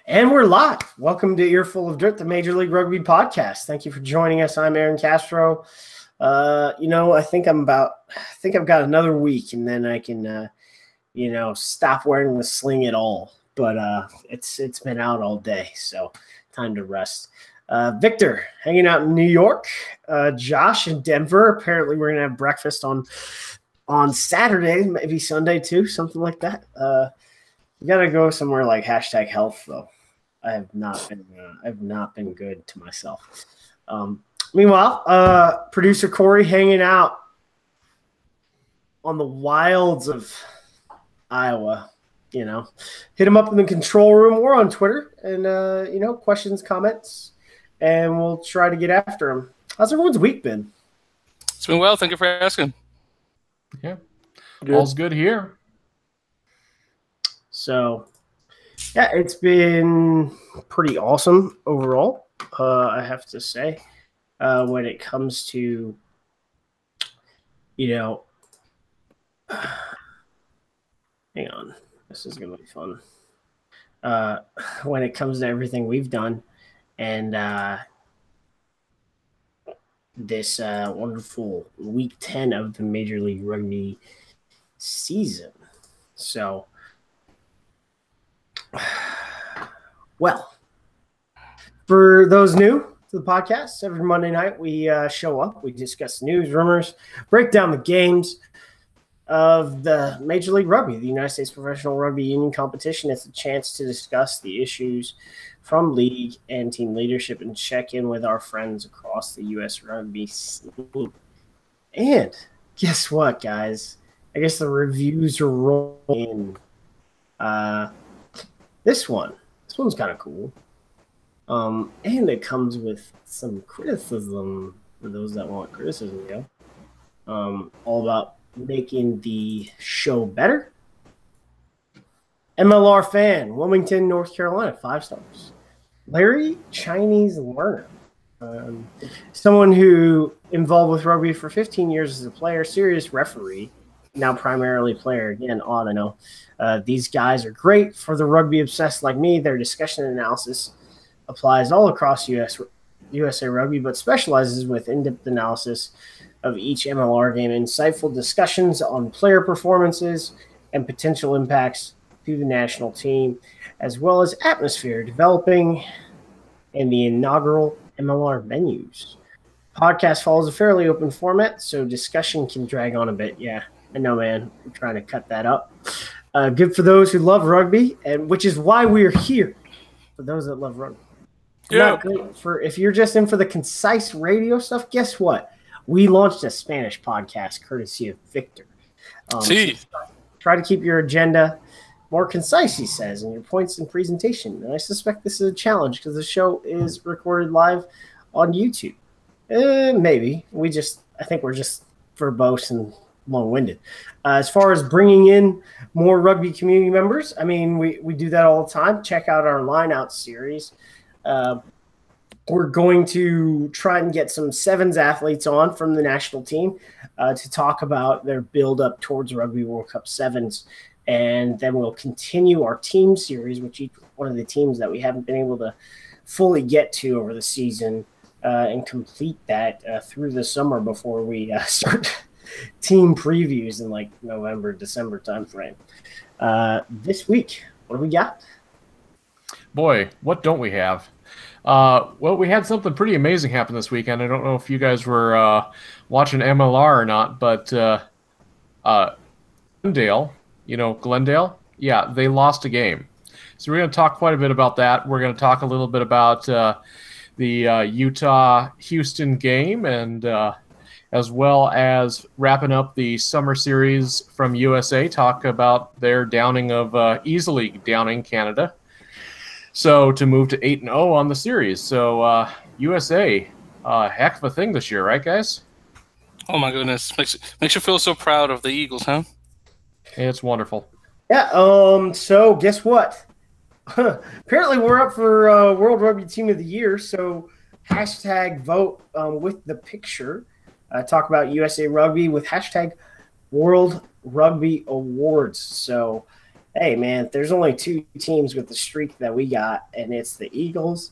And we're live. Welcome to Earful of Dirt, the Major League Rugby podcast. Thank you for joining us. I'm Aaron Castro. I think I've got another week, and then I can, stop wearing the sling at all. But it's been out all day, so time to rest. Victor hanging out in New York. Josh in Denver. Apparently, we're gonna have breakfast on Saturday, maybe Sunday too, something like that. We gotta go somewhere like #health though. I have not been good to myself. Meanwhile, producer Corey hanging out on the wilds of Iowa. Hit him up in the control room or on Twitter, and questions, comments, and we'll try to get after him. How's everyone's week been? It's been well. Thank you for asking. Yeah, all's good here. So, yeah, it's been pretty awesome overall, I have to say, when it comes to, hang on, this is going to be fun. When it comes to everything we've done and this wonderful week 10 of the Major League Rugby season. So, well, for those new to the podcast, every Monday night we show up, we discuss news, rumors, break down the games of the Major League Rugby, the United States Professional Rugby Union competition. It's a chance to discuss the issues from league and team leadership and check in with our friends across the U.S. Rugby scene. And guess what, guys? I guess the reviews are rolling in. This one's kind of cool. And it comes with some criticism for those that want criticism, all about making the show better. MLR fan, Wilmington, North Carolina, 5 stars. Larry Chinese Learner, someone who involved with rugby for 15 years as a player, serious referee, now primarily player. Again, odd, I know. These guys are great for the rugby obsessed like me. Their discussion and analysis applies all across USA Rugby, but specializes with in-depth analysis of each MLR game, insightful discussions on player performances and potential impacts to the national team, as well as atmosphere developing in the inaugural MLR venues. Podcast follows a fairly open format, so discussion can drag on a bit. Yeah, I know, man. I'm trying to cut that up. Good for those who love rugby, and which is why we're here, for those that love rugby. Yeah. Not great for if you're just in for the concise radio stuff. Guess what? We launched a Spanish podcast courtesy of Victor. So try to keep your agenda more concise, he says, and your points and presentation. And I suspect this is a challenge because the show is recorded live on YouTube. Maybe. I think we're just verbose and long-winded. As far as bringing in more rugby community members, I mean, we do that all the time. Check out our line-out series. We're going to try and get some sevens athletes on from the national team to talk about their build-up towards Rugby World Cup sevens. And then we'll continue our team series, which each one of the teams that we haven't been able to fully get to over the season and complete that through the summer before we start team previews in like November, December timeframe. This week, what do we got? Boy, what don't we have? Well, we had something pretty amazing happen this weekend. I don't know if you guys were watching MLR or not, but Glendale, yeah, they lost a game. So we're going to talk quite a bit about that. We're going to talk a little bit about the Utah-Houston game, and as well as wrapping up the summer series from USA, talk about their downing of easily downing Canada. So to move to 8-0 on the series. So USA, heck of a thing this year, right, guys? Oh my goodness, makes you feel so proud of the Eagles, huh? It's wonderful. Yeah. So guess what? Apparently, we're up for World Rugby Team of the Year. So #vote with the picture. Talk about USA Rugby with #World Rugby Awards. So Hey, man, there's only 2 teams with the streak that we got, and it's the Eagles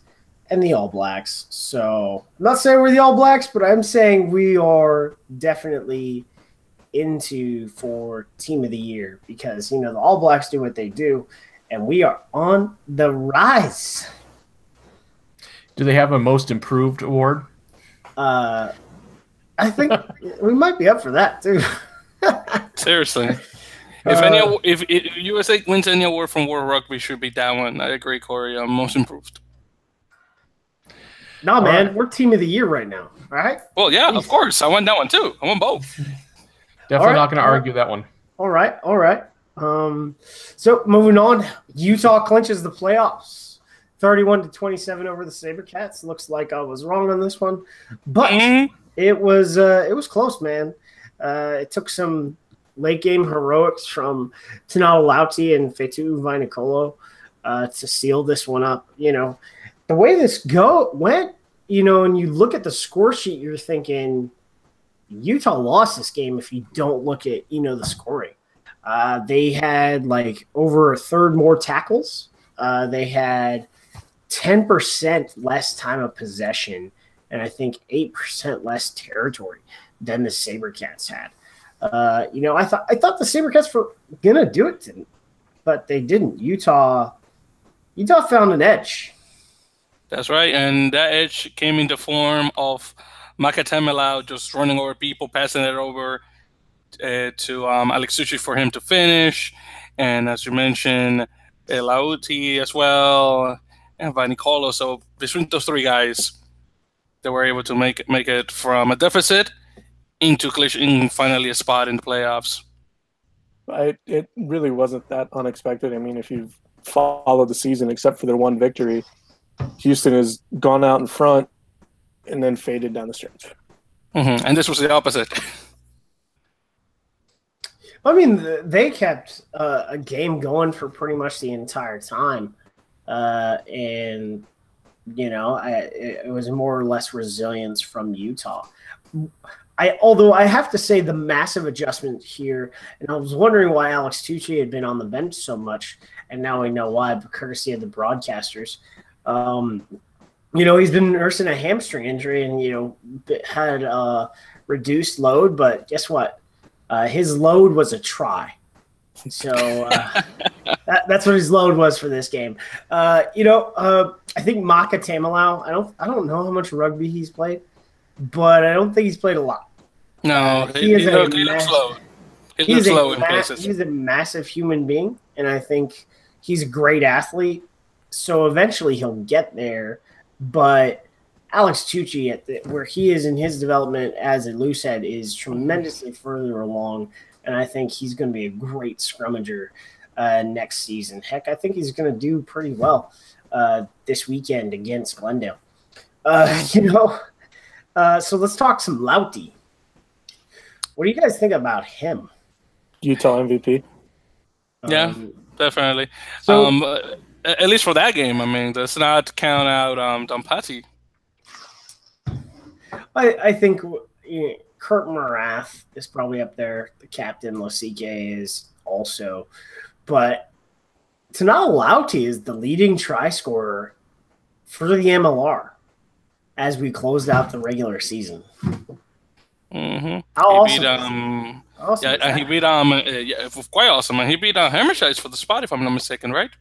and the All Blacks. So I'm not saying we're the All Blacks, but I'm saying we are definitely into for Team of the Year because, the All Blacks do what they do, and we are on the rise. Do they have a Most Improved award? I think we might be up for that, too. Seriously. If USA wins any award from World Rugby, should be that one. I agree, Corey. Most Improved. No, man, right. We're Team of the Year right now. All right. Well, yeah, of course. I want that one too. I want both. Definitely not going to argue that one. All right. So moving on, Utah clinches the playoffs, 31-27 over the Sabercats. Looks like I was wrong on this one, but it was close, man. It took some late game heroics from Tonata, Lauti, and Fetu Vainicolo to seal this one up. The way this went, and you look at the score sheet, you're thinking Utah lost this game if you don't look at, the scoring. They had like over a third more tackles. They had 10% less time of possession, and I think 8% less territory than the Sabercats had. I thought the Sabercats were gonna do it, but they didn't. Utah found an edge. That's right, and that edge came in the form of Makatemelau just running over people, passing it over to Alex Tucci for him to finish, and as you mentioned, Lauti as well, and Vainicolo. So between those 3 guys, they were able to make it from a deficit into clinching finally a spot in the playoffs. It really wasn't that unexpected. I mean, if you've followed the season, except for their one victory, Houston has gone out in front and then faded down the stretch. And this was the opposite. I mean, they kept a game going for pretty much the entire time. And, it was more or less resilience from Utah. Although I have to say the massive adjustment here, and I was wondering why Alex Tucci had been on the bench so much, and now we know why, courtesy of the broadcasters. He's been nursing a hamstring injury and, had reduced load, but guess what? His load was a try. So that's what his load was for this game. I think Makatemelau, I don't know how much rugby he's played, but I don't think he's played a lot. No, he looks slow. He looks slow in places. He's a massive human being, and I think he's a great athlete. So eventually he'll get there. But Alex Tucci, where he is in his development as a loosehead, is tremendously further along, and I think he's going to be a great scrummager next season. Heck, I think he's going to do pretty well this weekend against Glendale. So let's talk some Lauti. What do you guys think about him? Utah MVP. Yeah, definitely. So, at least for that game, I mean, let's not count out Dompati. I think Kurt Morath is probably up there. The captain, Losike, is also. But Tonata Lauti is the leading try scorer for the MLR as we closed out the regular season. Mm-hmm. How he awesome he beat quite awesome. And he beat Hammershice for the spot, if I'm not mistaken, right?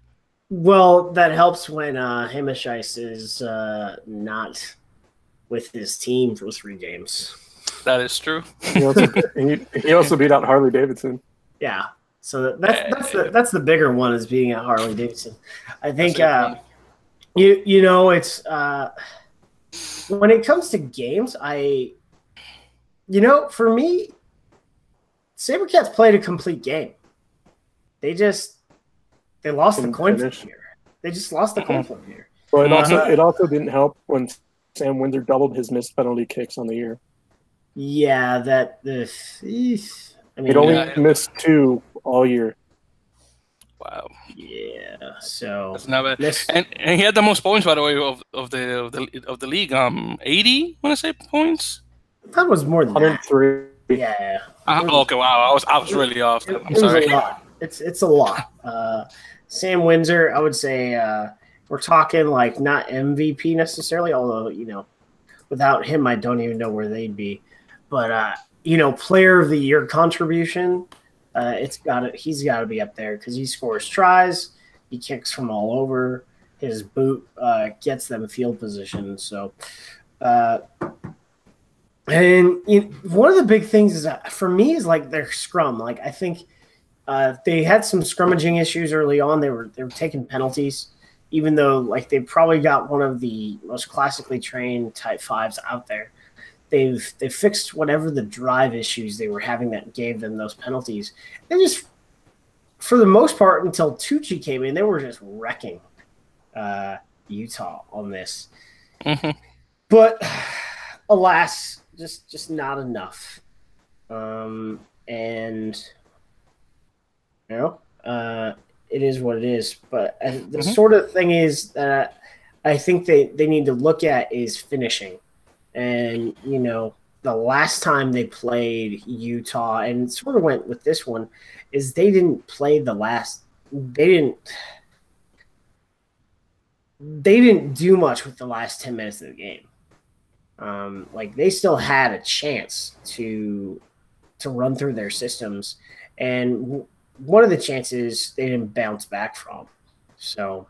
Well, that helps when Hammershice is not with his team for 3 games. That is true. He also beat out Harley Davidson. Yeah, so that's the bigger one, is being at Harley Davidson. I think it's when it comes to games, for me, Sabercats played a complete game. They lost the coin flip here. They just lost the coin flip here. Well, it also didn't help when Sam Windsor doubled his missed penalty kicks on the year. Yeah, it only missed 2 all year. Wow. Yeah. So that's not bad. And he had the most points, by the way, of the league. 80, want to say, points. That was more than 103. That. Yeah. Okay. Wow. I was really off. I'm sorry. It's a lot. Sam Windsor, I would say we're talking like not MVP necessarily, although, you know, without him, I don't even know where they'd be. But, you know, player of the year contribution, he's got to be up there because he scores tries, he kicks from all over, his boot gets them field position. So, and one of the big things is for me is like their scrum. Like I think they had some scrummaging issues early on. They were taking penalties, even though like they probably got one of the most classically trained type 5s out there. They've fixed whatever the drive issues they were having that gave them those penalties. They just, for the most part, until Tucci came in, they were just wrecking Utah on this. Mm-hmm. But alas, just not enough. And you know, it is what it is. But the sort of thing is that I think they need to look at is finishing. And, you know, the last time they played Utah, and sort of went with this one, is they didn't play they didn't do much with the last 10 minutes of the game. Like they still had a chance to run through their systems, and one of the chances they didn't bounce back from. So,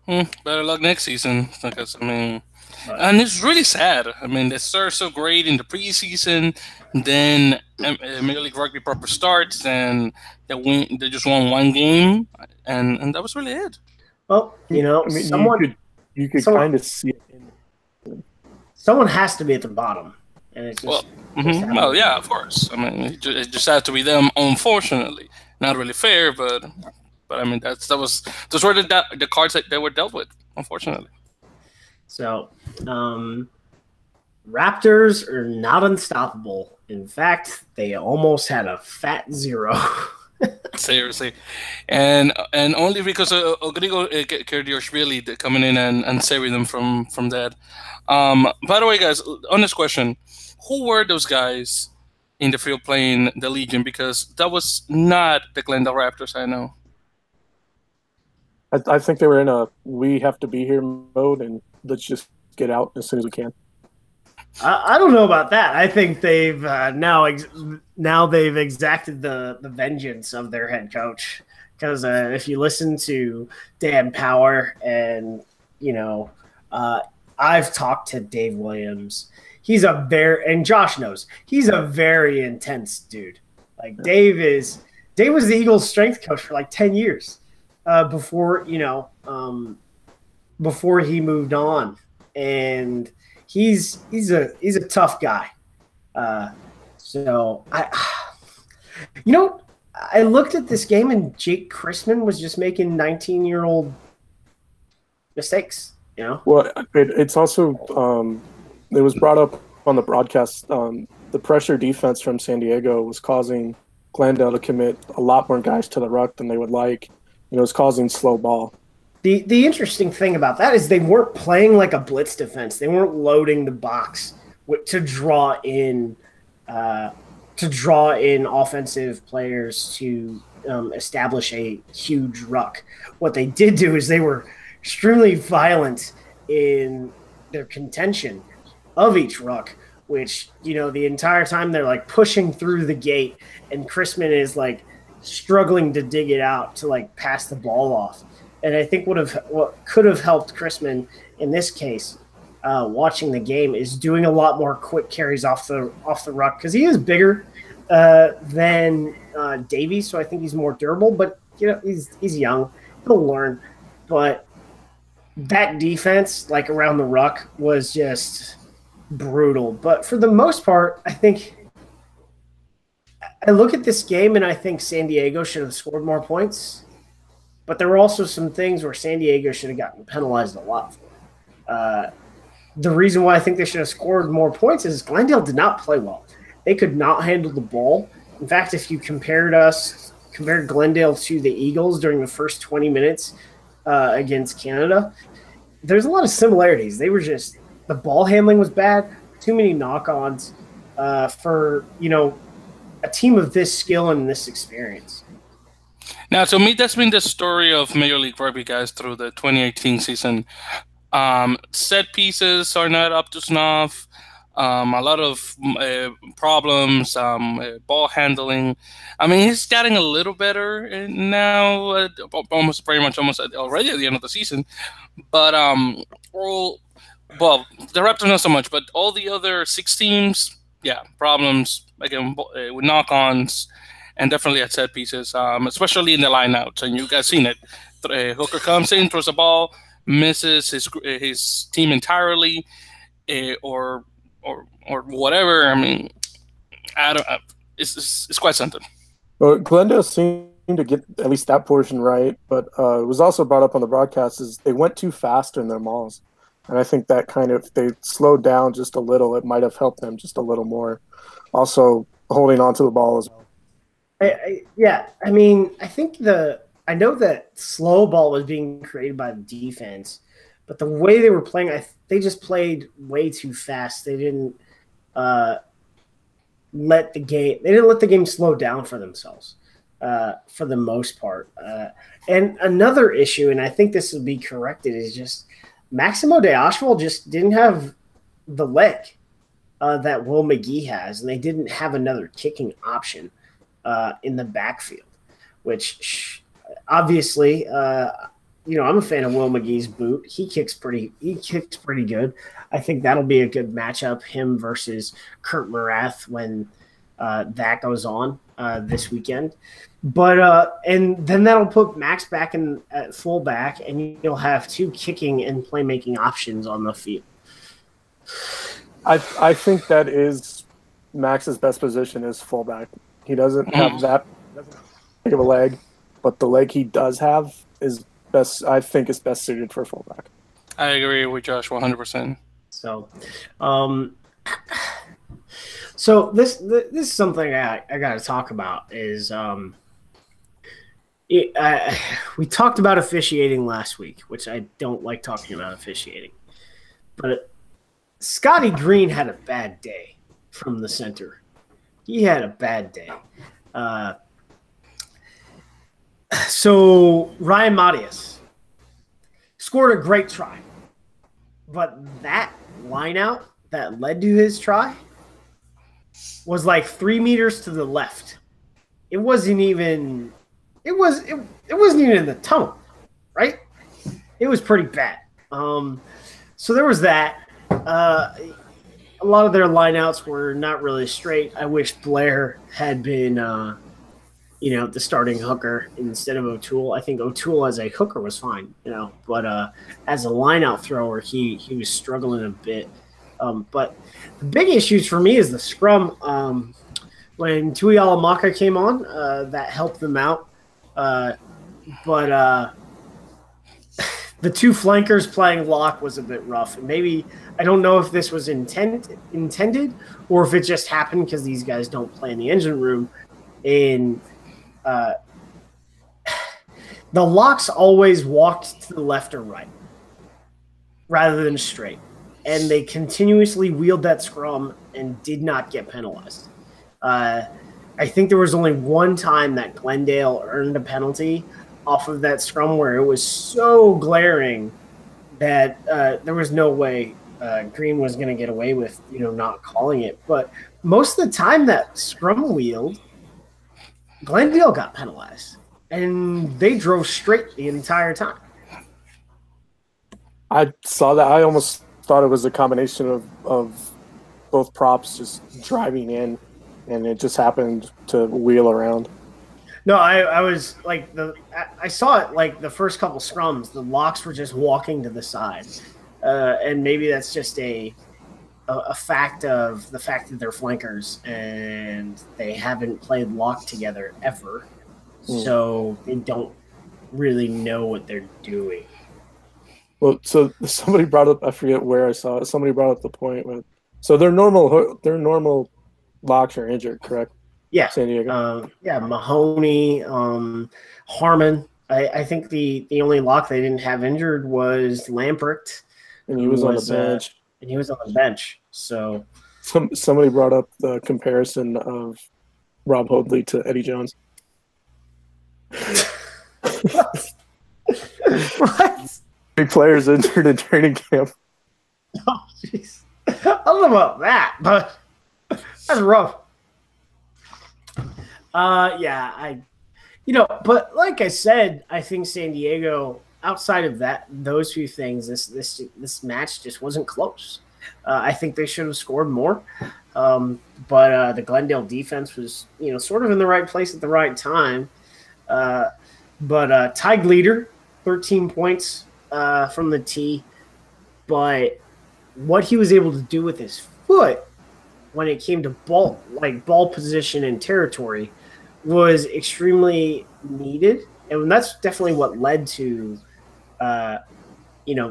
better luck next season, because I mean, and it's really sad. I mean, they started so great in the preseason, then Major League Rugby proper starts, and they just won one game, and that was really it. Well, you know, I mean, you could kind of see it. Someone has to be at the bottom, and it's just well, yeah, of course. I mean, it just had to be them. Unfortunately, not really fair, but I mean, those were the cards that they were dealt with. Unfortunately. So, Raptors are not unstoppable. In fact, they almost had a fat 0. Seriously, and only because of Rodrigo Kerdioshvili coming in and saving them from that. By the way, guys, on this question, who were those guys in the field playing the Legion? Because that was not the Glendale Raptors, I know. I think they were in a we have to be here mode, and let's just get out as soon as we can. I don't know about that. I think they've now they've exacted the vengeance of their head coach. Because if you listen to Dan Power and, you know, I've talked to Dave Williams. And Josh knows, he's a very intense dude. Like Dave was the Eagles strength coach for like 10 years before he moved on. And he's a tough guy. So I looked at this game and Jake Chrisman was just making 19-year-old mistakes. You know? Well, it's also it was brought up on the broadcast. The pressure defense from San Diego was causing Glendale to commit a lot more guys to the ruck than they would like. You know, it's causing slow ball. The interesting thing about that is they weren't playing like a blitz defense. They weren't loading the box to draw in offensive players to establish a huge ruck. What they did do is they were extremely violent in their contention of each ruck, which, you know, the entire time they're like pushing through the gate and Chrisman is like struggling to dig it out to like pass the ball off. And I think what could have helped Chrisman in this case, watching the game, is doing a lot more quick carries off the ruck, because he is bigger than Davies, so I think he's more durable. But you know, he's young, he'll learn. But that defense, like around the ruck, was just brutal. But for the most part, I think I look at this game and I think San Diego should have scored more points. But there were also some things where San Diego should have gotten penalized a lot for. The reason why I think they should have scored more points is Glendale did not play well. They could not handle the ball. In fact, if you compared Glendale to the Eagles during the first 20 minutes against Canada, there's a lot of similarities. They were just – the ball handling was bad, too many knock-ons for, you know, a team of this skill and this experience. Now, to me, that's been the story of Major League Rugby, guys, through the 2018 season. Set pieces are not up to snuff. A lot of problems, ball handling. I mean, he's getting a little better now, almost already at the end of the season. But the Raptors not so much, but all the other 6 teams, yeah, problems again with knock-ons, and definitely at set pieces, especially in the lineouts. And you guys seen it. Hooker comes in, throws the ball, misses his team entirely, or whatever. I mean, it's quite something. Well, Glendale seemed to get at least that portion right, but it was also brought up on the broadcast is they went too fast in their mauls. And I think that kind of, if they slowed down just a little, it might have helped them just a little more. Also, holding on to the ball as well. Yeah, I mean, I know that slow ball was being created by the defense, but the way they were playing, they just played way too fast. They didn't let the game slow down for themselves for the most part. And another issue, and I think this will be corrected, is just Maximo de Ashwell just didn't have the leg that Will McGee has, and they didn't have another kicking option in the backfield, which obviously, I'm a fan of Will McGee's boot. He kicks pretty good. I think that'll be a good matchup, him versus Kurt Morath, when that goes on this weekend. But and then that'll put Max back in at fullback, and you'll have 2 kicking and playmaking options on the field. I think that is Max's best position is fullback. He doesn't have that big of a leg, but the leg he does have is best. I think is best suited for fullback. I agree with Josh 100%. So, so this is something I got to talk about. Is we talked about officiating last week, which I don't like talking about officiating, but Scotty Green had a bad day from the center. He had a bad day. So Ryan Matyas scored a great try, but that line out that led to his try was like 3 meters to the left. It wasn't even in the tunnel, right? It was pretty bad. So there was that. A lot of their lineouts were not really straight. I wish Blair had been, the starting hooker instead of O'Toole. I think O'Toole as a hooker was fine, but as a lineout thrower, he was struggling a bit. But the big issues for me is the scrum. When Tui Alamaka came on, that helped them out. But the 2 flankers playing lock was a bit rough. And maybe I don't know if this was intended or if it just happened because these guys don't play in the engine room. And the locks always walked to the left or right rather than straight. And they continuously wheeled that scrum and did not get penalized. I think there was only one time that Glendale earned a penalty off of that scrum where it was so glaring that there was no way Green was going to get away with, not calling it. But most of the time that scrum wheeled, Glendale got penalized, and they drove straight the entire time. I saw that. I almost thought it was a combination of both props just driving in, and it just happened to wheel around. No, I was like I saw it like the first couple scrums. The locks were just walking to the side, and maybe that's just a fact of the fact that they're flankers and they haven't played lock together ever, so they don't really know what they're doing. Well, so somebody brought up, I forget where I saw it. Somebody brought up the point with, so their normal locks are injured, correct? Yeah, San Diego. Mahoney, Harmon. I think the only lock they didn't have injured was Lamprecht, and he was on the bench. And he was on the bench. So somebody brought up the comparison of Rob Hoadley to Eddie Jones. What? Big players injured in training camp. Oh, jeez. I don't know about that, but that's rough. Yeah, but like I said, I think San Diego, outside of those few things, this match just wasn't close. I think they should have scored more. But the Glendale defense was, sort of in the right place at the right time. But Tadgh Leader, 13 points from the tee. But what he was able to do with his foot when it came to ball position and territory was extremely needed. And that's definitely what led to,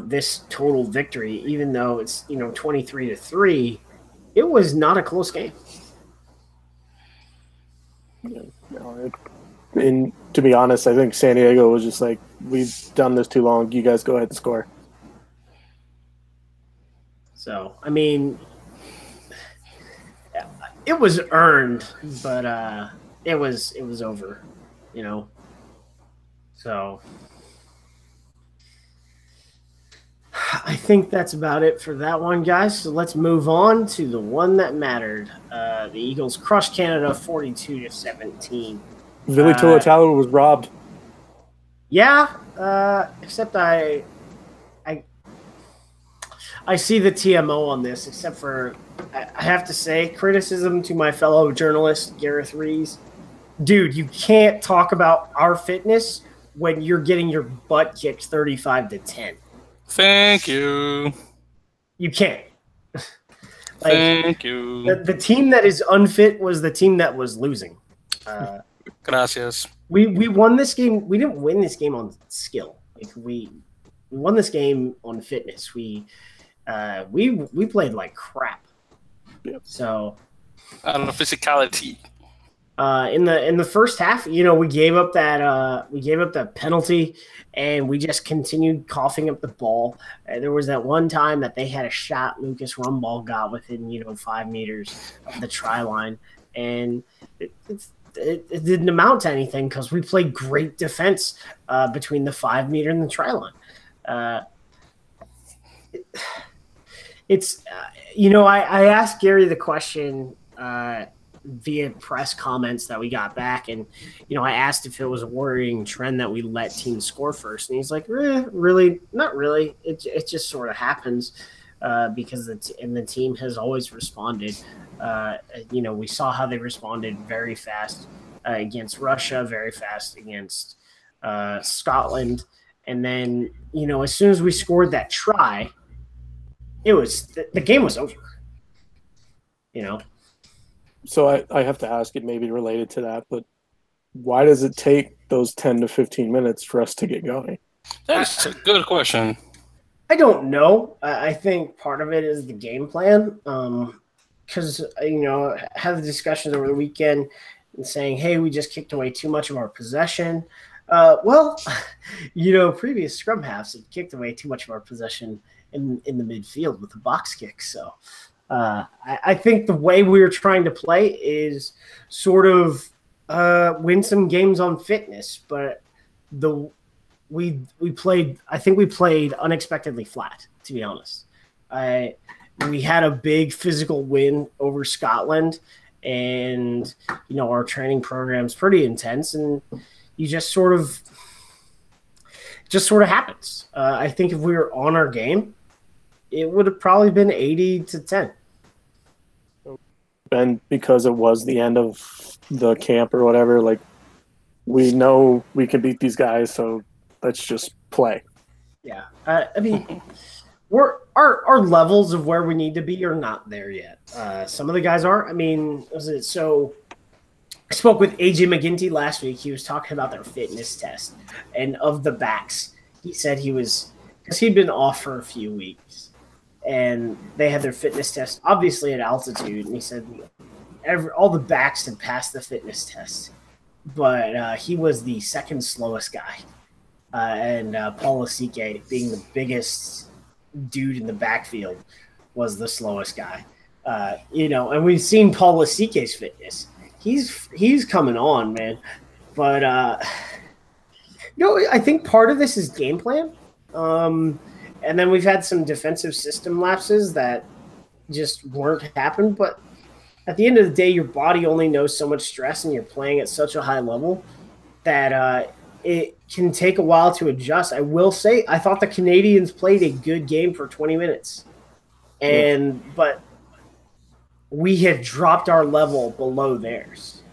this total victory, even though it's, 23-3. It was not a close game. And to be honest, I think San Diego was just like, we've done this too long. You guys go ahead and score. So, I mean, it was earned, but it was over, So I think that's about it for that one, guys. So let's move on to the one that mattered. The Eagles crushed Canada 42-17. Vili Tuatalo was robbed. Yeah, except I see the TMO on this, except for I have to say, criticism to my fellow journalist, Gareth Rees. Dude, you can't talk about our fitness when you're getting your butt kicked 35-10. Thank you. You can't. Thank you. The team that is unfit was the team that was losing. Gracias. We won this game. We didn't win this game on skill. We won this game on fitness. We played like crap. Yep. So out of physicality. In the first half, we gave up that penalty, and we just continued coughing up the ball. There was that one time that they had a shot Lucas Rumball got within 5 meters of the try line, and it didn't amount to anything because we played great defense between the 5 meter and the try line. I asked Gary the question via press comments that we got back, and I asked if it was a worrying trend that we let teams score first, and he's like, really, not really. It just sort of happens because the team has always responded. We saw how they responded very fast against Russia, very fast against Scotland, and then as soon as we scored that try, it was the game was over. So I have to ask, it may be related to that, but why does it take those 10 to 15 minutes for us to get going? That's a good question. I don't know. I think part of it is the game plan. Because, I had the discussions over the weekend and saying, hey, we just kicked away too much of our possession. Previous scrum halves have kicked away too much of our possession in the midfield with the box kick. So I think the way we were trying to play is sort of win some games on fitness, but we played unexpectedly flat, to be honest. We had a big physical win over Scotland, and our training program's pretty intense, and you just sort of happens. I think if we were on our game, it would have probably been 80-10. And because it was the end of the camp or whatever, like, we know we can beat these guys, so let's just play. Yeah, I mean, our levels of where we need to be are not there yet. Some of the guys are. I mean, so I spoke with AJ McGinty last week. He was talking about their fitness test, and of the backs, he said because he'd been off for a few weeks, and they had their fitness test, obviously at altitude, and he said all the backs had passed the fitness test, but he was the second slowest guy, and Paul Lasike, being the biggest dude in the backfield, was the slowest guy. And we've seen Paul Lasike's fitness. he's coming on, man. But I think part of this is game plan. And then we've had some defensive system lapses that just weren't happened. But at the end of the day, your body only knows so much stress, and you're playing at such a high level that it can take a while to adjust. I will say, I thought the Canadians played a good game for 20 minutes, but we had dropped our level below theirs.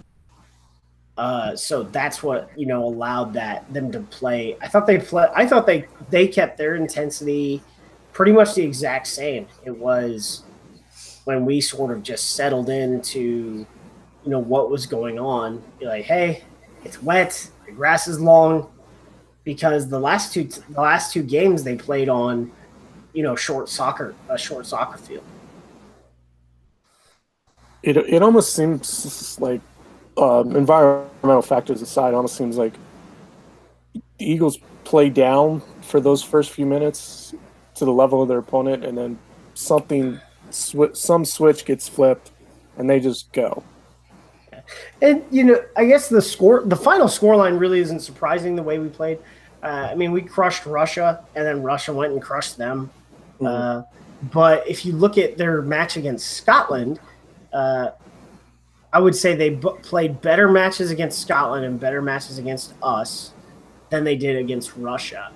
So that's what allowed them to play. I thought they kept their intensity pretty much the exact same. It was when we sort of just settled into what was going on. You're like, hey, it's wet, the grass is long, because the last two games they played on a short soccer field. It almost seems like, environmental factors aside, it almost seems like the Eagles play down for those first few minutes to the level of their opponent, and then some switch gets flipped, and they just go. And I guess the final scoreline really isn't surprising the way we played. We crushed Russia, and then Russia went and crushed them. But if you look at their match against Scotland, I would say they played better matches against Scotland and better matches against us than they did against Russia.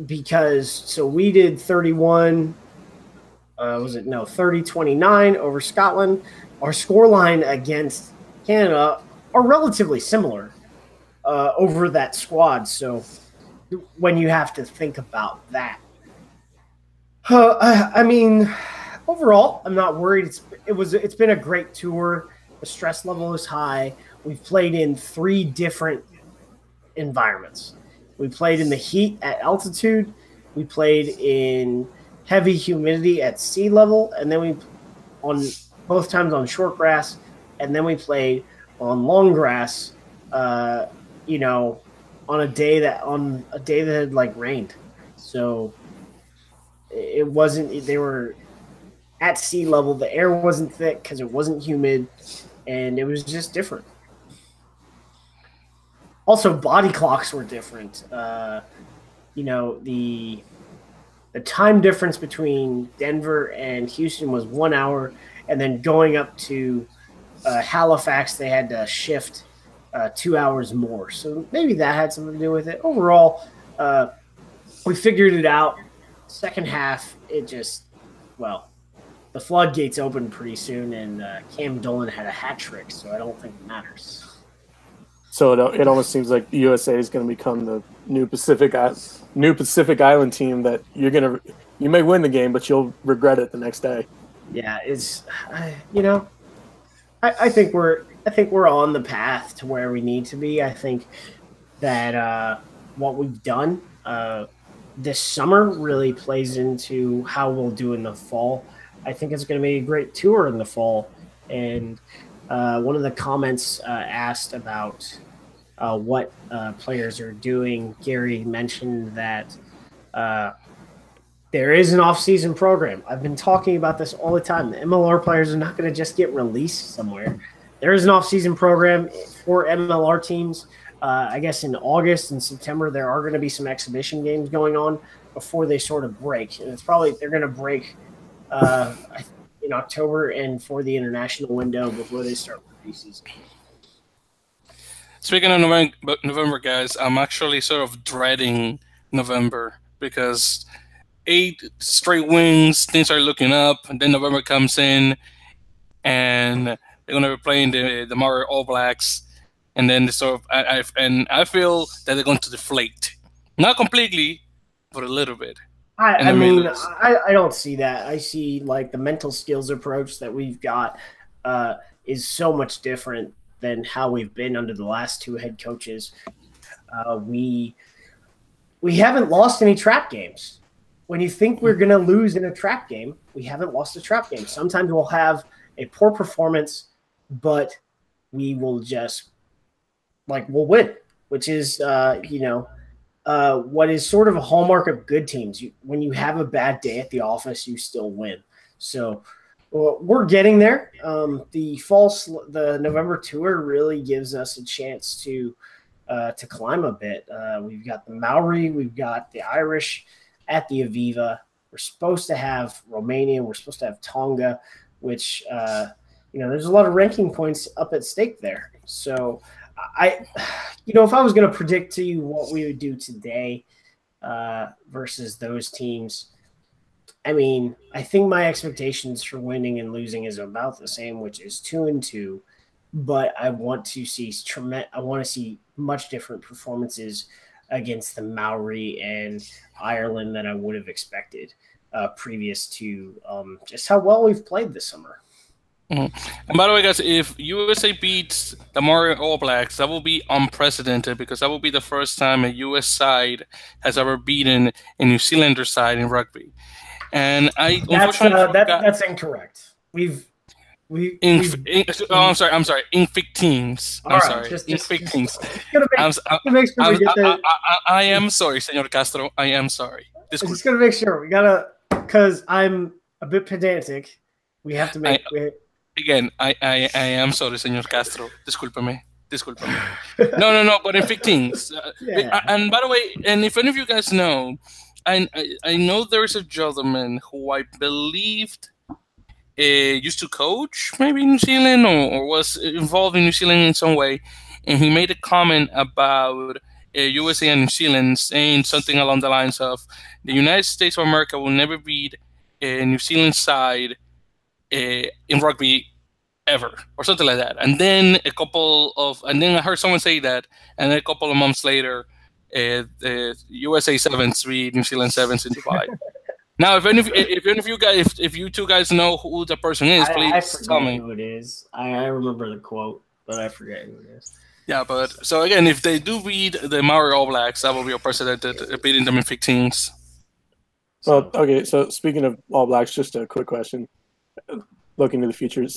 Because we did 30-29 over Scotland. Our scoreline against Canada are relatively similar over that squad. So when you have to think about that, overall, I'm not worried. It's been a great tour. The stress level is high. We've played in 3 different environments. We played in the heat at altitude. We played in heavy humidity at sea level, and then both times on short grass, and then we played on long grass. On a day that had rained. So it wasn't. They were at sea level. The air wasn't thick because it wasn't humid, and it was just different. Also, body clocks were different. The time difference between Denver and Houston was 1 hour, and then going up to Halifax, they had to shift 2 hours more. So maybe that had something to do with it. Overall, we figured it out. Second half, the floodgates opened pretty soon, and Cam Dolan had a hat trick, so I don't think it matters. So it almost seems like the USA is going to become the new Pacific Island team that you may win the game, but you'll regret it the next day. Yeah, I think we're on the path to where we need to be. I think that what we've done this summer really plays into how we'll do in the fall. I think it's going to be a great tour in the fall. And one of the comments asked about what players are doing. Gary mentioned that there is an off-season program. I've been talking about this all the time. The MLR players are not going to just get released somewhere. There is an off-season program for MLR teams. I guess in August and September, there are going to be some exhibition games going on before they sort of break. And they're going to break in October and for the international window before they start the preseason. Speaking of November, guys, I'm actually sort of dreading November because 8 straight wins, things are looking up, and then November comes in, and they're going to be playing the Mario All Blacks, and then I feel that they're going to deflate, not completely, but a little bit. I don't see that. I see the mental skills approach that we've got is so much different than how we've been under the last 2 head coaches. We haven't lost any trap games. When you think we're going to lose in a trap game, we haven't lost a trap game. Sometimes we'll have a poor performance, but we will just we'll win, which is what is sort of a hallmark of good teams. When you have a bad day at the office, you still win. So Well, we're getting there. The November tour really gives us a chance to climb a bit. We've got the Maori, we've got the Irish at the Aviva. We're supposed to have Romania. We're supposed to have Tonga, which there's a lot of ranking points up at stake there. So if I was going to predict to you what we would do today versus those teams, I mean, I think my expectations for winning and losing is about the same, which is 2-2. But I want to see much different performances against the Maori and Ireland than I would have expected previous to just how well we've played this summer. Mm-hmm. And by the way, guys, if USA beats the Maori All Blacks, that will be unprecedented because that will be the first time a U.S. side has ever beaten a New Zealander side in rugby. And that's incorrect. I'm sorry. Infect teams. I'm sorry. Infect teams. I am sorry, Senor Castro. I am sorry. I'm just gonna make sure we gotta, because I'm a bit pedantic. We have to make. Again, I am sorry, Senor Castro. Discúlpame. No. But infect teams. And by the way, and if any of you guys know, I know there is a gentleman who I believed used to coach maybe in New Zealand or was involved in New Zealand in some way, and he made a comment about USA and New Zealand saying something along the lines of the United States of America will never beat a New Zealand side in rugby ever, or something like that. And then I heard someone say that, and then a couple of months later, the USA Sevens beat New Zealand Sevens in Dubai. Now, if you two guys know who the person is, please tell me who it is. I remember the quote, but I forget who it is. Yeah, but so again, if they do beat the Maori All Blacks, that will be unprecedented, beating them in 15s. Well, okay. So speaking of All Blacks, just a quick question. Looking to the future,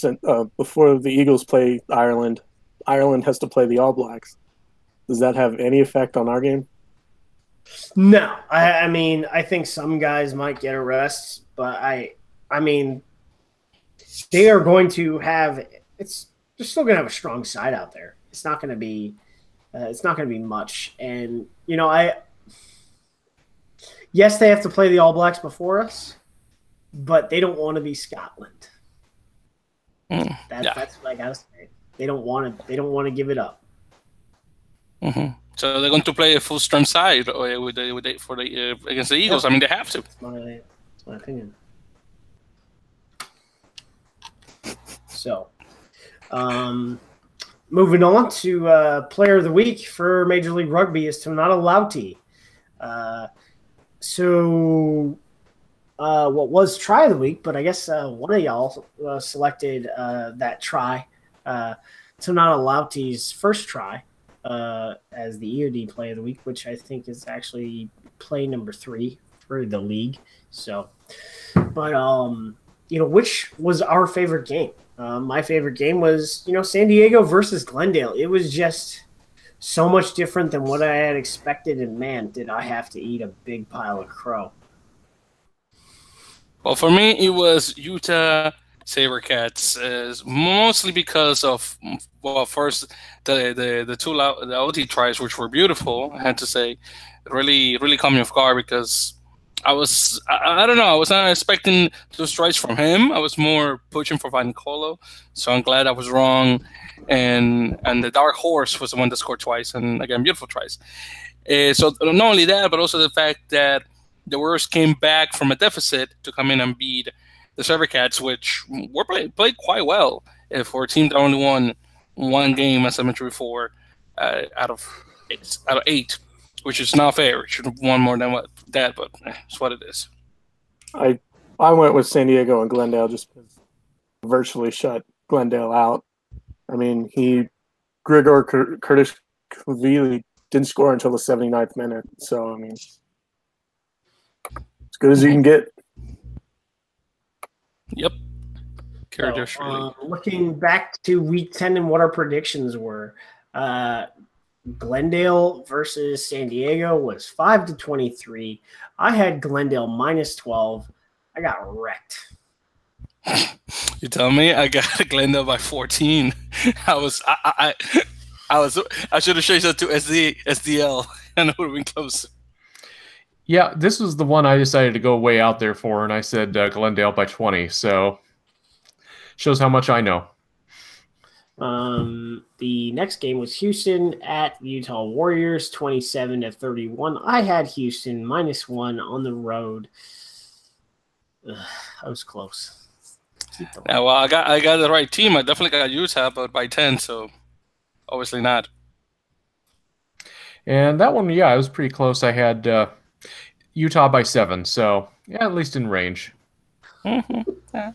before the Eagles play Ireland, Ireland has to play the All Blacks. Does that have any effect on our game? No, I mean, I think some guys might get a rest, but I mean, they are going to have. They're still going to have a strong side out there. It's not going to be much. And yes, they have to play the All Blacks before us, but they don't want to be Scotland. That's what I gotta say. They don't want to give it up. Mm-hmm. So they're going to play a full strength side against the Eagles. I mean, they have to. That's my opinion. So, moving on to Player of the Week for Major League Rugby is Tonata Lauti. What was Try of the Week, but I guess one of y'all selected that try. Tonata Lauti's first try as the EOD Play of the Week, which I think is actually play number 3 for the league. So, but which was our favorite game? My favorite game was San Diego versus Glendale. It was just so much different than what I had expected, and man, did I have to eat a big pile of crow. Well, for me, it was Utah Sabercats, mostly because of, first the two Lauti tries, which were beautiful. I had to say, really, really caught me off guard because I don't know, I was not expecting those tries from him. I was more pushing for Vanicolo, so I'm glad I was wrong. And the Dark Horse was the one that scored twice, and again, beautiful tries. So not only that, but also the fact that the Warriors came back from a deficit to come in and beat the Sabercats, which were played quite well for a team that only won one game, as I mentioned before, out of 8, which is not fair. It should have won more than that, but it's what it is. I went with San Diego and Glendale just because virtually shut Glendale out. I mean, Grigor Kurdish-Kvili didn't score until the 79th minute, so I mean, as good as you can get. Yep. Looking back to Week 10 and what our predictions were, Glendale versus San Diego was 5-23. I had Glendale -12. I got wrecked. You tell me I got Glendale by 14. I should have changed that to SDL, and it would have been closer. Yeah, this was the one I decided to go way out there for, and I said Glendale by 20. So shows how much I know. The next game was Houston at Utah Warriors, 27-31. I had Houston -1 on the road. I was close. Yeah, well, I got the right team. I definitely got Utah, but by 10, so obviously not. And that one, yeah, it was pretty close. I had Utah by 7, so yeah, at least in range. Yeah.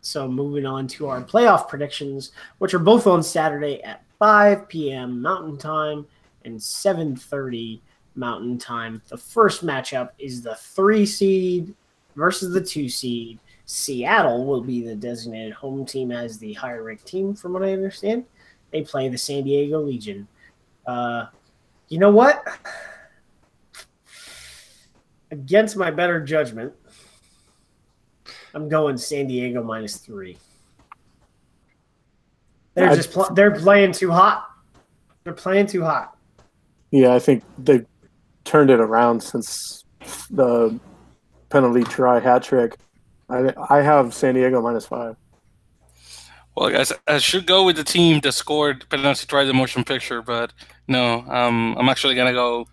So moving on to our playoff predictions, which are both on Saturday at 5 p.m. Mountain Time and 7:30 Mountain Time. The first matchup is the 3 seed versus the 2 seed. Seattle will be the designated home team as the higher ranked team, from what I understand. They play the San Diego Legion. You know what? Against my better judgment, I'm going San Diego -3. They're playing too hot. They're playing too hot. Yeah, I think they've turned it around since the penalty try hat trick. I have San Diego -5. Well, guys, I should go with the team that scored penalty try the motion picture, but no, I'm actually gonna go.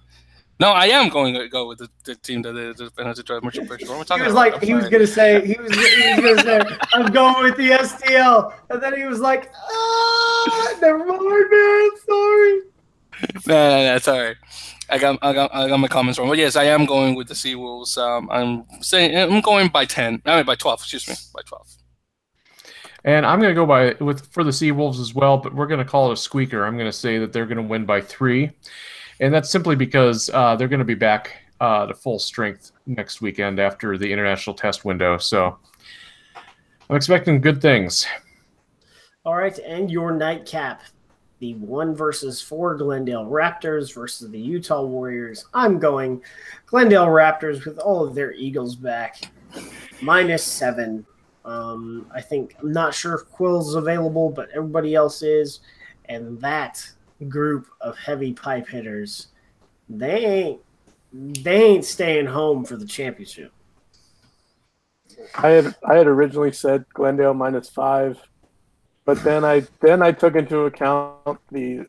No, I am going to go with the team that did the penalty try the motion picture. What am I talking about? He was gonna say I'm going with the STL, and then he was like, never mind, man. Sorry. No, it's all right. I got my comments wrong. But yes, I am going with the Seawolves. I'm going by 10. I mean by 12. Excuse me, by 12. And I'm going to go for the Seawolves as well, but we're going to call it a squeaker. I'm going to say that they're going to win by 3, and that's simply because they're going to be back to full strength next weekend after the international test window. So I'm expecting good things. All right, and your nightcap. The 1 versus 4 Glendale Raptors versus the Utah Warriors. I'm going Glendale Raptors with all of their Eagles back. -7. I'm not sure if Quill's available, but everybody else is. And that group of heavy pipe hitters, they ain't staying home for the championship. I had originally said Glendale -5. But then I took into account the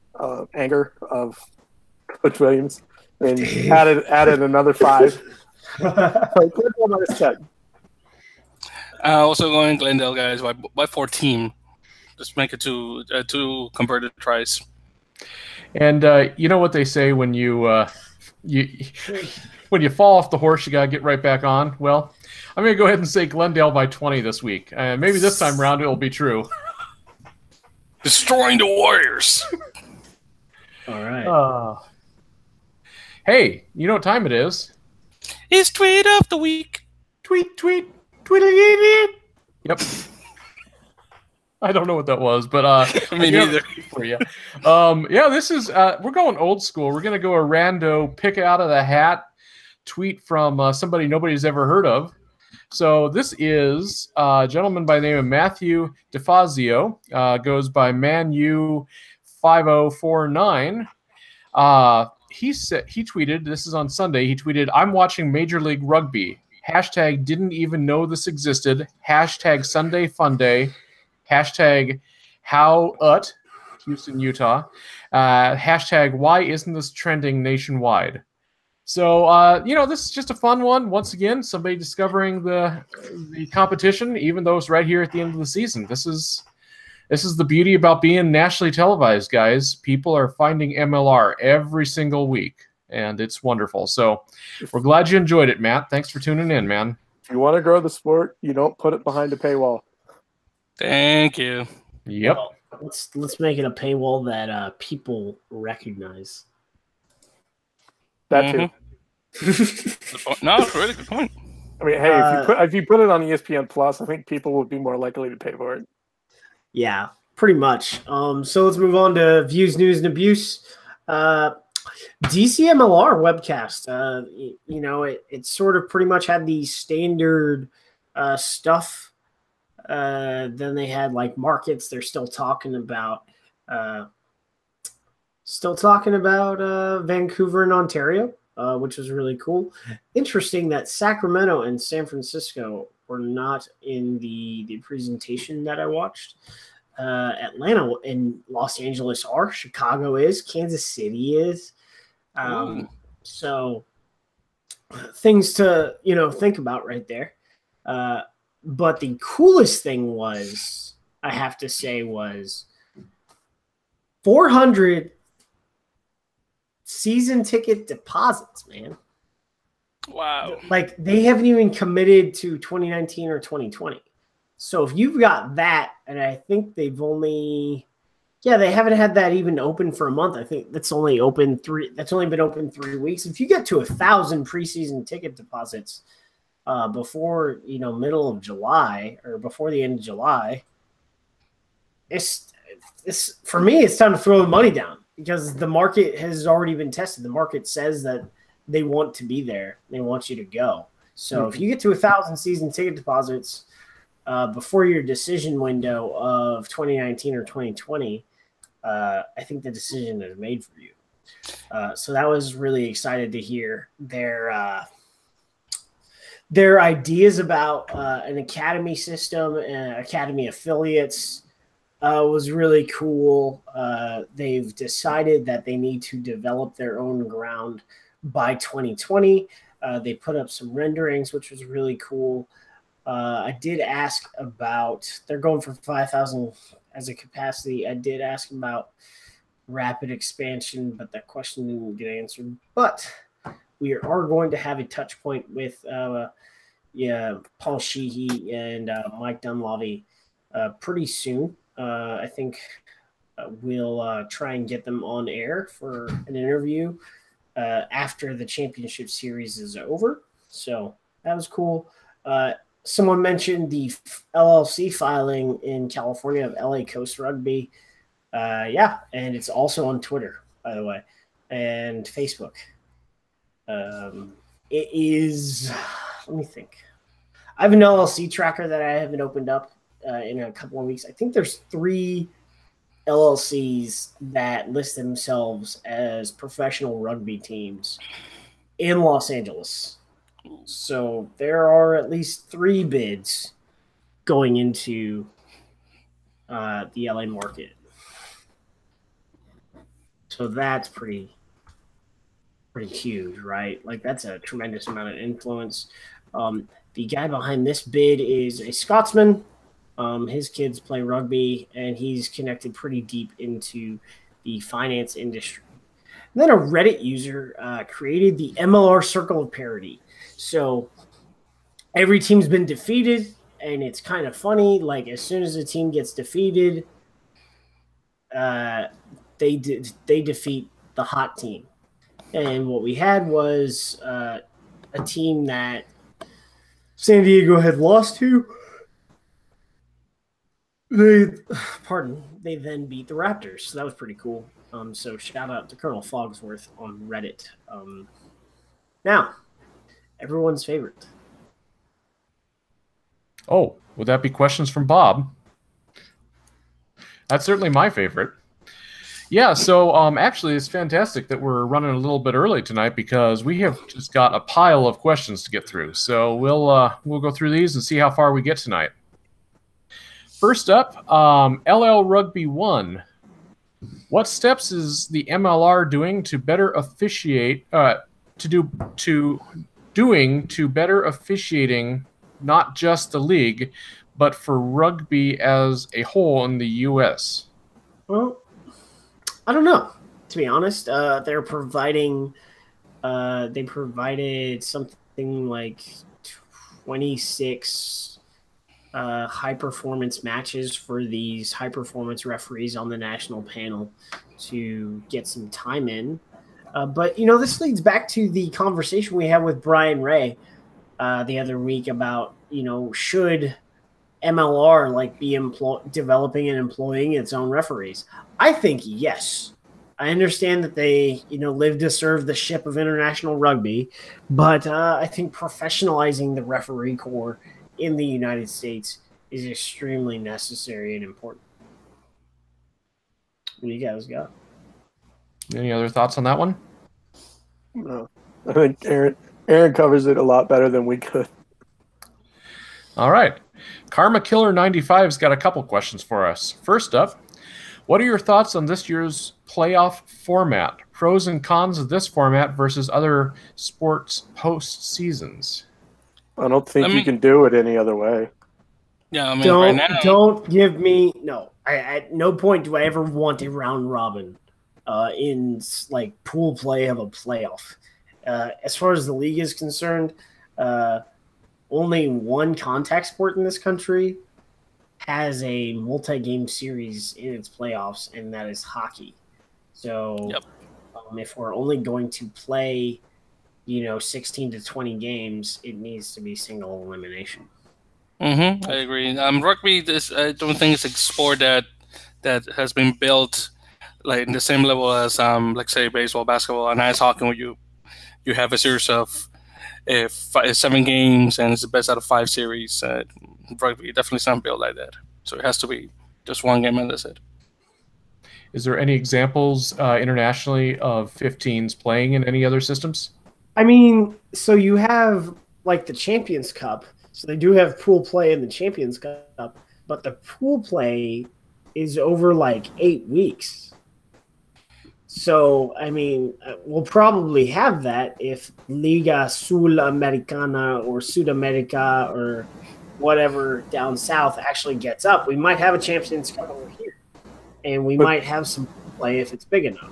anger of Coach Williams and added another 5. So Glendale -10. Also going Glendale, guys, by 14. Just make it two converted tries. And you know what they say when you when you fall off the horse, you gotta get right back on. Well, I'm gonna go ahead and say Glendale by 20 this week. Maybe this time around it'll be true. Destroying the Warriors. All right. Hey, you know what time it is? It's tweet of the week. Tweet, tweet. Yep. I don't know what that was, but me neither. For you. Yeah, this is we're going old school. We're gonna go a rando pick out of the hat tweet from somebody nobody's ever heard of. So this is a gentleman by the name of Matthew DeFazio, goes by Manu5049. He tweeted, this is on Sunday, he tweeted, "I'm watching Major League Rugby. Hashtag didn't even know this existed. Hashtag Sunday Fun Day. Hashtag HowUt, Houston, Utah. Hashtag why isn't this trending nationwide?" So, this is just a fun one. Once again, somebody discovering the competition, even though it's right here at the end of the season. This is the beauty about being nationally televised, guys. People are finding MLR every single week, and it's wonderful. So we're glad you enjoyed it, Matt. Thanks for tuning in, man. If you want to grow the sport, you don't put it behind a paywall. Thank you. Yep. Well, let's make it a paywall that people recognize. That too. No, it's a really good point. I mean, hey, if you put it on ESPN Plus, I think people would be more likely to pay for it. Yeah, pretty much. So let's move on to views, news, and abuse. DCMLR webcast. It sort of pretty much had the standard stuff Then they had like markets. They're still talking about Vancouver and Ontario, which was really cool. Interesting that Sacramento and San Francisco were not in the presentation that I watched. Atlanta and Los Angeles are. Chicago is. Kansas City is. So things to think about right there. But the coolest thing was, I have to say, was 400 season ticket deposits, man. Wow. Like, they haven't even committed to 2019 or 2020. So if you've got that, and I think they haven't had that even open for a month. I think that's only been open 3 weeks. If you get to 1,000 preseason ticket deposits before middle of July or before the end of July, it's for me, it's time to throw the money down, because the market has already been tested. The market says that they want to be there. They want you to go. So if you get to 1,000 season ticket deposits before your decision window of 2019 or 2020, I think the decision is made for you. So that was really excited to hear their ideas about an academy system and academy affiliates. Was really cool. They've decided that they need to develop their own ground by 2020. They put up some renderings, which was really cool. I did ask about, they're going for 5,000 as a capacity. I did ask about rapid expansion, but that question didn't get answered. But we are going to have a touch point with Paul Sheehy and Mike Dunleavy pretty soon. I think we'll try and get them on air for an interview after the championship series is over. So that was cool. Someone mentioned the LLC filing in California of LA Coast Rugby. And it's also on Twitter, by the way, and Facebook. It is, let me think. I have an LLC tracker that I haven't opened up in a couple of weeks. I think there's 3 LLCs that list themselves as professional rugby teams in Los Angeles. So there are at least 3 bids going into the LA market. So that's pretty huge, right? Like, that's a tremendous amount of influence. The guy behind this bid is a Scotsman. His kids play rugby, and he's connected pretty deep into the finance industry. And then a Reddit user created the MLR Circle of Parity. So every team's been defeated, and it's kind of funny. Like, as soon as a team gets defeated, they defeat the hot team. And what we had was a team that San Diego had lost to. They then beat the Raptors. So that was pretty cool. So shout out to Colonel Fogsworth on Reddit. Now, everyone's favorite. Oh, would that be questions from Bob? That's certainly my favorite. Yeah, so actually it's fantastic that we're running a little bit early tonight, because we have just got a pile of questions to get through. So we'll go through these and see how far we get tonight. First up, LL Rugby 1. What steps is the MLR doing to better officiate? To better officiating, not just the league, but for rugby as a whole in the U.S.? Well, I don't know, to be honest. They're providing. They provided something like 26 high-performance matches for these high-performance referees on the national panel to get some time in. But, this leads back to the conversation we had with Brian Ray the other week about, should MLR be developing and employing its own referees? I think yes. I understand that they, live to serve the ship of international rugby, but I think professionalizing the referee corps in the United States is extremely necessary and important. What do you guys got? Any other thoughts on that one? No. I think Aaron covers it a lot better than we could. All right. Karma Killer 95's got a couple questions for us. First up, what are your thoughts on this year's playoff format? Pros and cons of this format versus other sports post seasons? I don't think you can do it any other way. Yeah, I mean, right now, don't give me no. At no point do I ever want a round robin in like pool play of a playoff. As far as the league is concerned, only one contact sport in this country has a multi-game series in its playoffs, and that is hockey. So if we're only going to play, 16 to 20 games, it needs to be single elimination. I agree. Rugby, I don't think it's a sport that has been built like in the same level as like say baseball, basketball, and ice hockey, where you have a series of 7 games and it's the best out of 5 series. Rugby definitely is not built like that, so it has to be just one game and that's it. Is there any examples internationally of 15s playing in any other systems? I mean, so you have like the Champions Cup. So they do have pool play in the Champions Cup, but the pool play is over like 8 weeks. So, I mean, we'll probably have that if Liga Sudamericana or Sudamerica or whatever down south actually gets up. We might have a Champions Cup over here, and we might have some play if it's big enough.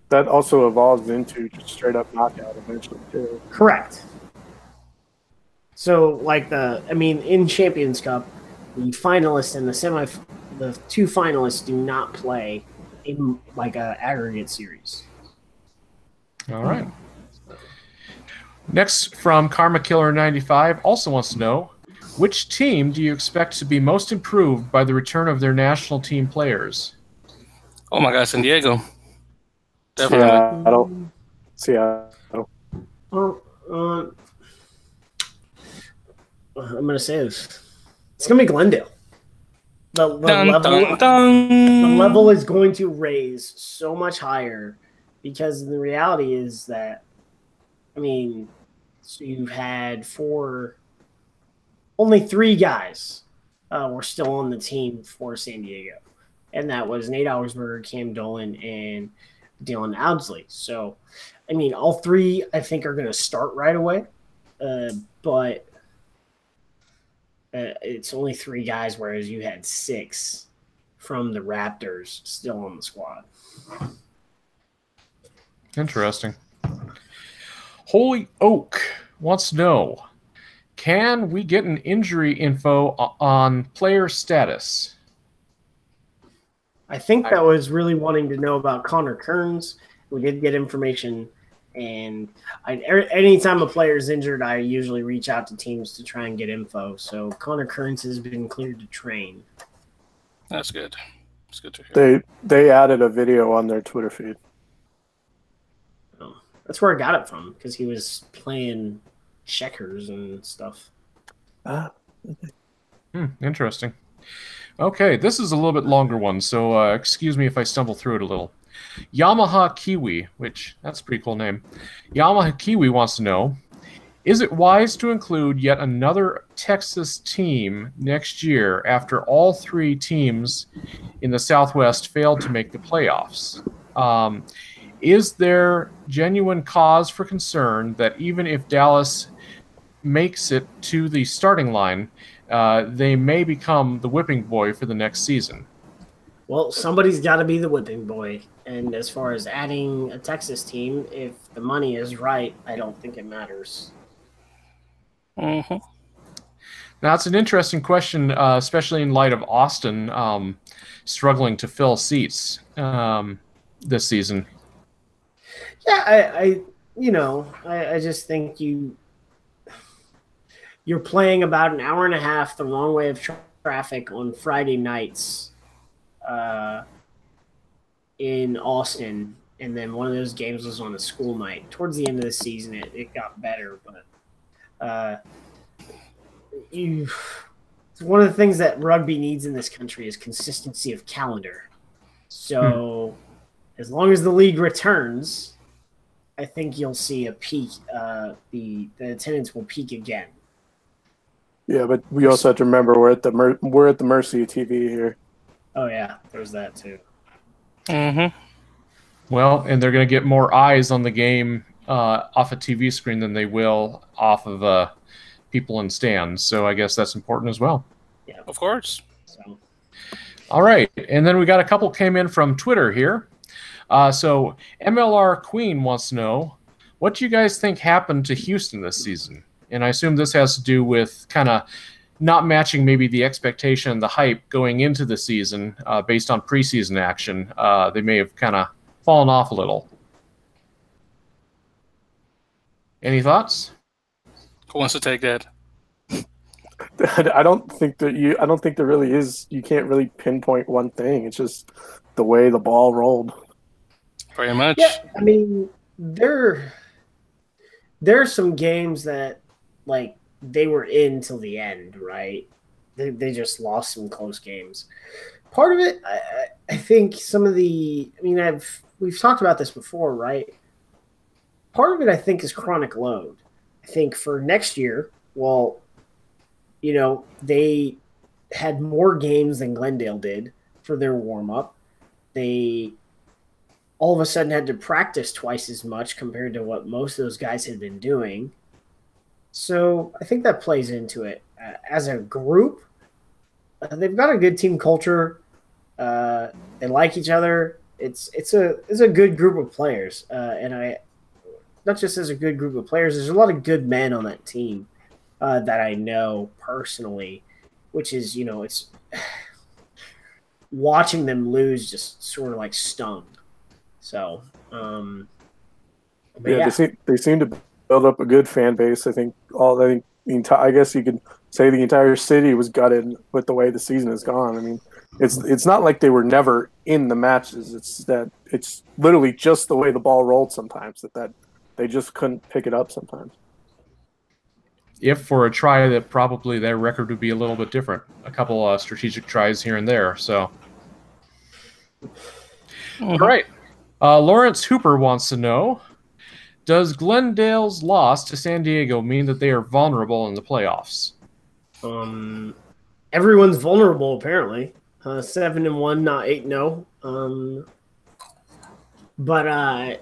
That also evolves into just straight up knockout eventually, too. Correct. So, like in Champions Cup, the finalists and the 2 finalists do not play in like a aggregate series. All right. Next, from Karma Killer 95, also wants to know, which team do you expect to be most improved by the return of their national team players? Oh my God, San Diego. Definitely. Seattle. I'm going to say this. It's going to be Glendale. The level is going to raise so much higher because the reality is that, so you've had only 3 guys were still on the team for San Diego. And that was Nate Augsburger, Cam Dolan, and Dylan Owdsley. So, all 3, I think, are going to start right away. But it's only 3 guys, whereas you had 6 from the Raptors still on the squad. Interesting. Holy Oak wants to know, can we get an injury info on player status? I think that was really wanting to know about Connor Kearns. We did get information. And anytime a player is injured, I usually reach out to teams to try and get info. So Connor Kearns has been cleared to train. That's good. It's good to hear. They added a video on their Twitter feed. Oh, that's where I got it from, because he was playing checkers and stuff. Interesting. Okay, this is a little bit longer one, so excuse me if I stumble through it a little. Yamaha Kiwi, which that's a pretty cool name. Yamaha Kiwi wants to know, is it wise to include yet another Texas team next year after all 3 teams in the Southwest failed to make the playoffs? Is there genuine cause for concern that even if Dallas makes it to the starting line, they may become the whipping boy for the next season? Well, somebody's got to be the whipping boy. And as far as adding a Texas team, if the money is right, I don't think it matters. Now, it's an interesting question, especially in light of Austin struggling to fill seats this season. Yeah, I just think you're playing about an hour and a half the wrong way of traffic on Friday nights in Austin, and then one of those games was on a school night. Towards the end of the season, it got better, but one of the things that rugby needs in this country is consistency of calendar. So as long as the league returns, I think you'll see a peak. The attendance will peak again. Yeah, but we also have to remember we're at the mercy of TV here. Oh yeah, there's that too. Mm-hmm. Well, and they're going to get more eyes on the game off a TV screen than they will off of people in stands. So I guess that's important as well. Yeah, of course. So. All right, and then we got a couple came in from Twitter here. So MLR Queen wants to know, what do you guys think happened to Houston this season? And I assume this has to do with kind of not matching maybe the expectation, the hype going into the season based on preseason action. They may have kind of fallen off a little. Any thoughts? Who wants to take that? I don't think there really is. You can't really pinpoint one thing. It's just the way the ball rolled. Very much. Yeah, I mean, there are some games that like they were in till the end, right? They just lost some close games. Part of it, I think, some of the. I mean, we've talked about this before, right? Part of it, I think, is chronic load. I think for next year, well, you know, they had more games than Glendale did for their warm-up. They all of a sudden had to practice twice as much compared to what most of those guys had been doing. So I think that plays into it. As a group, they've got a good team culture. They like each other. It's a good group of players. And not just as a good group of players, there's a lot of good men on that team that I know personally, which is, you know, it's watching them lose just sort of like stung. So, yeah. They seem to build up a good fan base. I guess you could say the entire city was gutted with the way the season has gone. I mean, it's not like they were never in the matches. It's literally just the way the ball rolled sometimes that they just couldn't pick it up sometimes. If for a try, that probably their record would be a little bit different. A couple strategic tries here and there. So, all right. Lawrence Hooper wants to know, does Glendale's loss to San Diego mean that they are vulnerable in the playoffs? Everyone's vulnerable, apparently. 7-1, not 8-0. But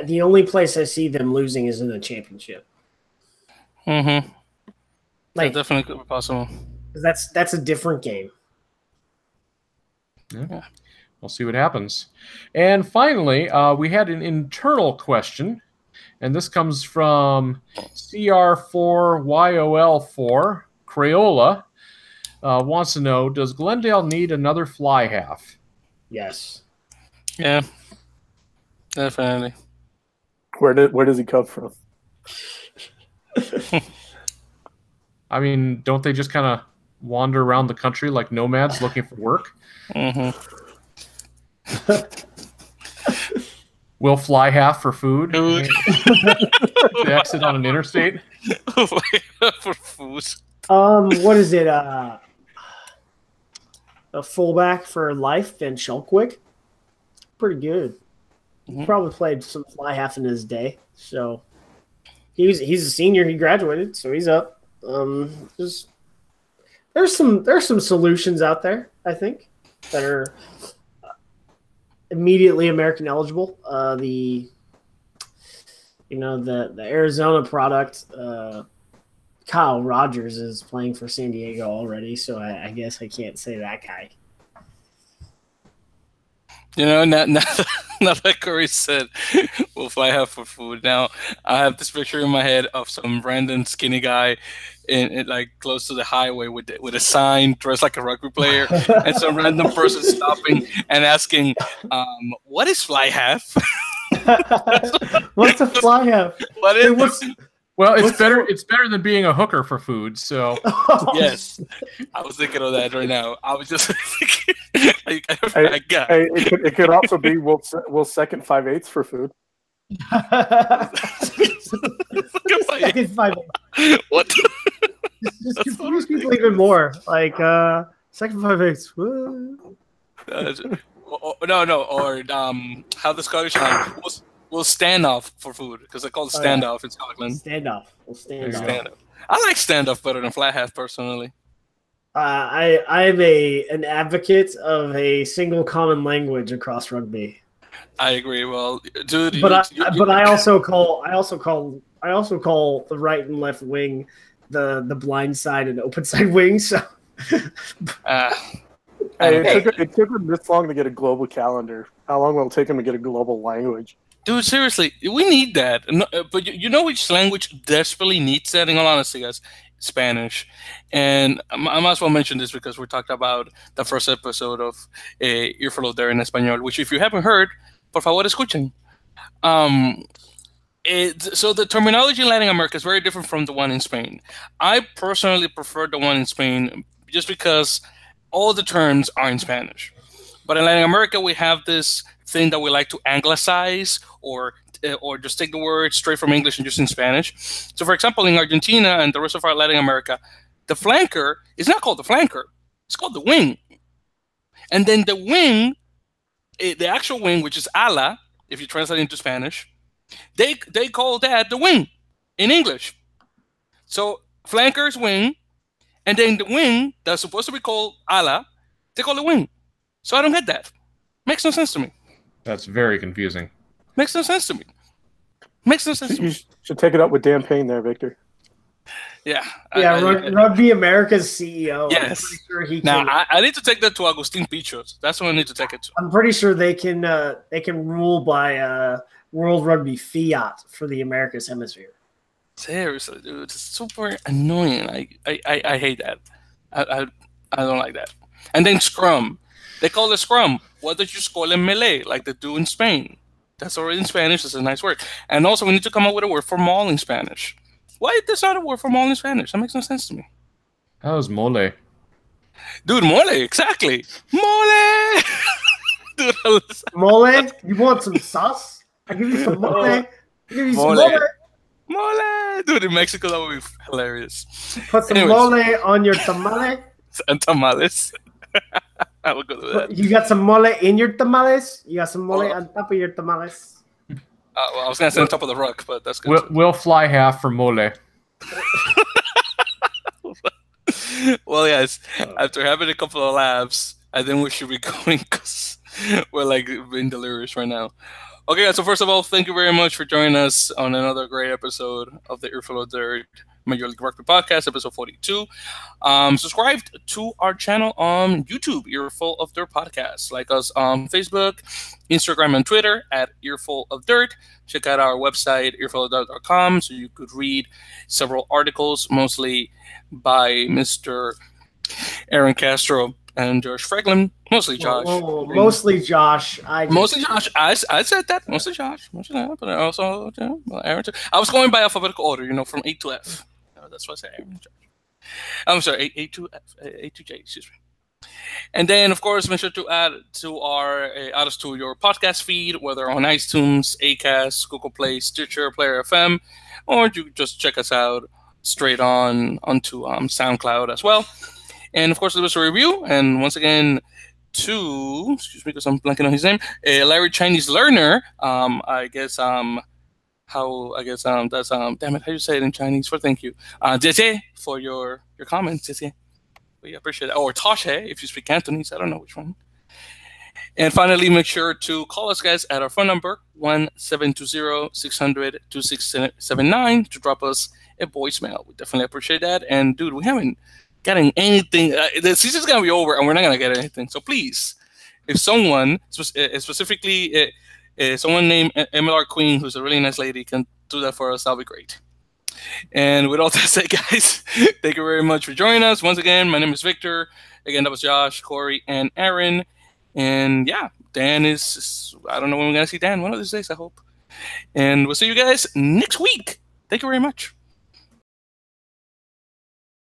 the only place I see them losing is in the championship. Mm-hmm. Like, that definitely could be possible. That's a different game. Yeah. We'll see what happens. And finally, we had an internal question, and this comes from CR4YOL4, Crayola, wants to know, does Glendale need another fly half? Yes. Yeah, definitely. Where does he come from? I mean, don't they just kind of wander around the country like nomads looking for work? Mm-hmm. We'll fly half for food. To exit on an interstate. For food. What is it? A fullback for life and Shulkwig. Pretty good. He probably played some fly half in his day. So he's a senior. He graduated, so he's up. There's some solutions out there, I think, that are immediately American eligible. The Arizona product, Kyle Rogers is playing for San Diego already, so I guess I can't say that guy. You know, now that Corey said we'll fly half for food. Now I have this picture in my head of some random skinny guy in like close to the highway with a sign, dressed like a rugby player, and some random person stopping and asking, "What is fly half?" What's a fly half? Well, it's better. It's better than being a hooker for food. So yes, I was thinking of that right now. I was just thinking, it could also be we'll second 5/8 for food. Second 5/8. What? Just confuse people even more. Like second 5/8. No, or how the Scottish we'll stand off for food because they call it standoff in Scotland. Standoff. We'll stand off. I like standoff better than flat half personally. I'm an advocate of a single common language across rugby. I agree. Well, dude, I also call the right and left wing the blind side and open side wing. So. It took them this long to get a global calendar. How long will it take them to get a global language? Dude, seriously, we need that. But you know which language desperately needs that? In all honesty, guys, Spanish. And I might as well mention this because we talked about the first episode of Earful there in Español, which if you haven't heard, por favor, escuchen. So the terminology in Latin America is very different from the one in Spain. I personally prefer the one in Spain just because all the terms are in Spanish. But in Latin America, we have this thing that we like to anglicize or just take the word straight from English and just in Spanish. So, for example, in Argentina and the rest of our Latin America, the flanker is not called the flanker. It's called the wing. And then the wing, the actual wing, which is ala, if you translate into Spanish, they call that the wing in English. So, flanker's wing, and then the wing that's supposed to be called ala, they call it wing. So I don't get that. Makes no sense to me. That's very confusing. Makes no sense to me. You should take it up with Dan Payne there, Victor. Yeah. Rugby America's CEO. Yes. I'm pretty sure he now, can. I need to take that to Agustin Pichos. That's what I need to take it to. I'm pretty sure they can rule by World Rugby Fiat for the Americas Hemisphere. Seriously, dude, it's super annoying. I hate that. I don't like that. And then scrum. They call it scrum. What did you call it melee, like they do in Spain? That's already in Spanish. It's a nice word. And also, we need to come up with a word for maul in Spanish. Why is there not a word for maul in Spanish? That makes no sense to me. That was mole. Dude, mole, exactly. Mole! Dude, mole? You want some sauce? I give you some mole. I give you some mole. Mole! Dude, in Mexico, that would be hilarious. Put some mole on your tamale. And tamales. I would go to that. You got some mole in your tamales? You got some mole on top of your tamales? Well, I was going to say on top of the rock, but that's good. We'll fly half for mole. Well, yes, after having a couple of laughs, I think we should be going because we're like being delirious right now. Okay, guys, so first of all, thank you very much for joining us on another great episode of the Earful of Dirt Major League Rugby Podcast, episode 42. Subscribe to our channel on YouTube, Earful of Dirt Podcast. Like us on Facebook, Instagram, and Twitter at Earful of Dirt. Check out our website, earfulofdirt.com, so you could read several articles, mostly by Mr. Aaron Castro and Josh Franklin. Mostly Josh. Mostly Josh. Mostly Josh. I said that. Mostly Josh. Mostly that. But also, Aaron too. I was going by alphabetical order, from A to F. That's what I said. Aaron, Josh. I'm sorry, A to F, A to J, excuse me. And then, of course, make sure to add us to your podcast feed, whether on iTunes, Acast, Google Play, Stitcher, Player FM, or you just check us out straight onto SoundCloud as well. And of course, leave us a review. And once again, excuse me, because I'm blanking on his name, Larry Chinese Learner. That's damn it, how you say it in Chinese? For thank you, Jie, for your comments, Jie. We appreciate it. Or Tashe, if you speak Cantonese, I don't know which one. And finally, make sure to call us, guys, at our phone number 1-720-600-2679 to drop us a voicemail. We definitely appreciate that. And dude, we haven't gotten anything. The season's gonna be over, and we're not gonna get anything. So please, if someone, specifically someone named MLR Queen, who's a really nice lady, can do that for us, that'll be great. And with all that said, guys, thank you very much for joining us. Once again, my name is Victor. Again, that was Josh, Corey, and Aaron. And yeah, Dan is I don't know when we're gonna see Dan. One of these days, I hope. And we'll see you guys next week. Thank you very much.